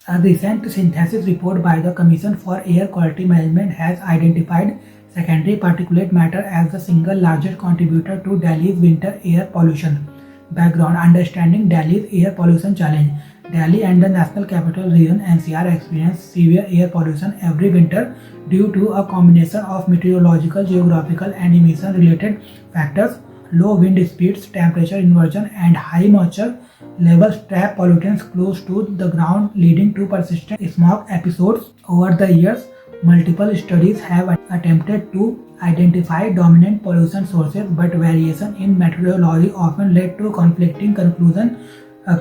A recent synthesis report by the Commission for Air Quality Management has identified secondary particulate matter as the single largest contributor to Delhi's winter air pollution. Background: understanding Delhi's air pollution challenge. Delhi and the National Capital Region (NCR) experience severe air pollution every winter due to a combination of meteorological, geographical, and emission-related factors. Low wind speeds, temperature inversion, and high moisture levels trap pollutants close to the ground, leading to persistent smog episodes. Over the years, multiple studies have attempted to identify dominant pollution sources, but variation in methodology often led to conflicting conclusions,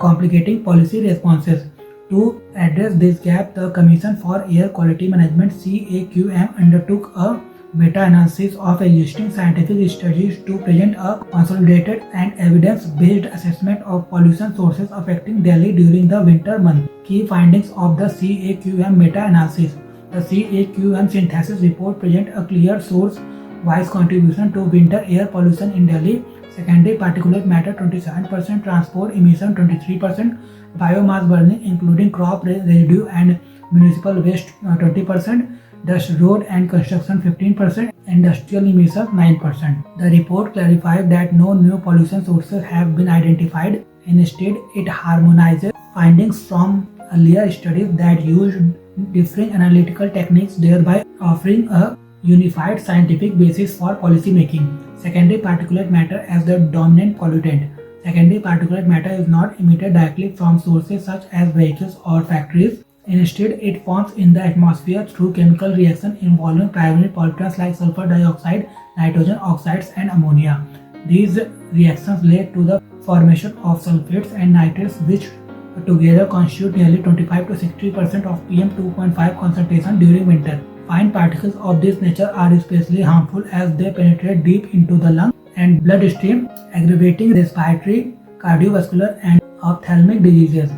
complicating policy responses. To address this gap, the Commission for Air Quality Management (CAQM) undertook a meta-analysis of existing scientific studies to present a consolidated and evidence-based assessment of pollution sources affecting Delhi during the winter months. Key findings of the CAQM meta-analysis. The CAQM synthesis report presents a clear source-wise contribution to winter air pollution in Delhi. Secondary particulate matter 27%, transport emission 23%, biomass burning including crop residue and municipal waste 20%, dust, road and construction 15%, industrial emissions 9%. The report clarified that no new pollution sources have been identified. Instead, it harmonizes findings from earlier studies that used differing analytical techniques, thereby offering a unified scientific basis for policy making. Secondary particulate matter as the dominant pollutant. Secondary particulate matter is not emitted directly from sources such as vehicles or factories. Instead, it forms in the atmosphere through chemical reaction involving primary pollutants like sulfur dioxide, nitrogen oxides, and ammonia. These reactions lead to the formation of sulfates and nitrates, which together constitute nearly 25 to 60% of PM2.5 concentration during winter. Fine particles of this nature are especially harmful as they penetrate deep into the lung and bloodstream, aggravating respiratory, cardiovascular, and ophthalmic diseases.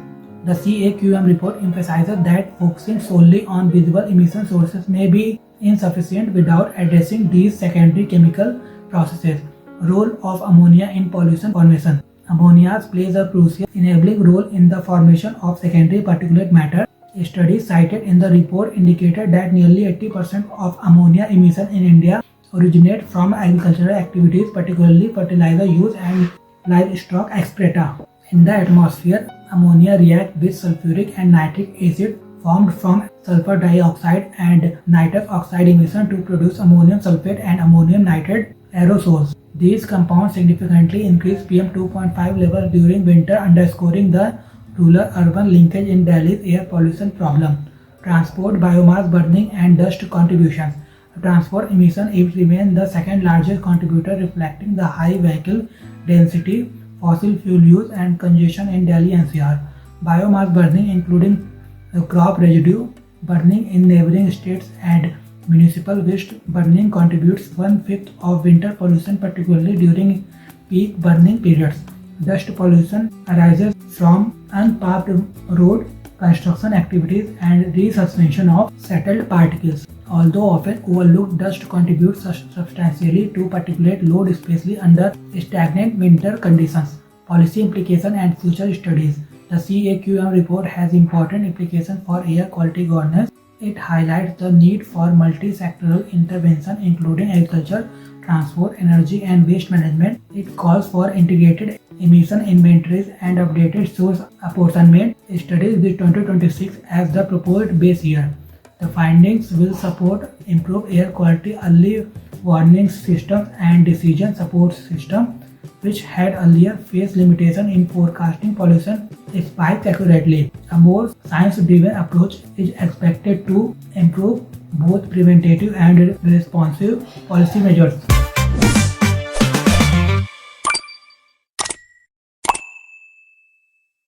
The CAQM report emphasizes that focusing solely on visible emission sources may be insufficient without addressing these secondary chemical processes. Role of ammonia in pollution formation. Ammonia plays a crucial enabling role in the formation of secondary particulate matter. Studies cited in the report indicated that nearly 80% of ammonia emissions in India originate from agricultural activities, particularly fertilizer use and livestock excreta. In the atmosphere, ammonia reacts with sulfuric and nitric acid formed from sulfur dioxide and nitrous oxide emission to produce ammonium sulfate and ammonium nitrate aerosols. These compounds significantly increase PM2.5 levels during winter, underscoring the rural-urban linkage in Delhi's air pollution problem. Transport, biomass burning, and dust contributions. Transport emission remains the second largest contributor, reflecting the high vehicle density, fossil fuel use, and congestion in Delhi NCR. Biomass burning, including crop residue burning in neighboring states and municipal waste burning, contributes 1/5 of winter pollution, particularly during peak burning periods. Dust pollution arises from unpaved road construction activities and resuspension of settled particles. Although often overlooked, dust contributes substantially to particulate load, especially under stagnant winter conditions. Policy implication and future studies. The CAQM report has important implications for air quality governance. It highlights the need for multi-sectoral intervention, including agriculture, transport, energy, and waste management. It calls for integrated emission inventories and updated source apportionment studies with 2026 as the proposed base year. The findings will support improved air quality early warning systems and decision support systems, which had earlier faced limitation in forecasting pollution spikes accurately. A more science-driven approach is expected to improve both preventative and responsive policy measures.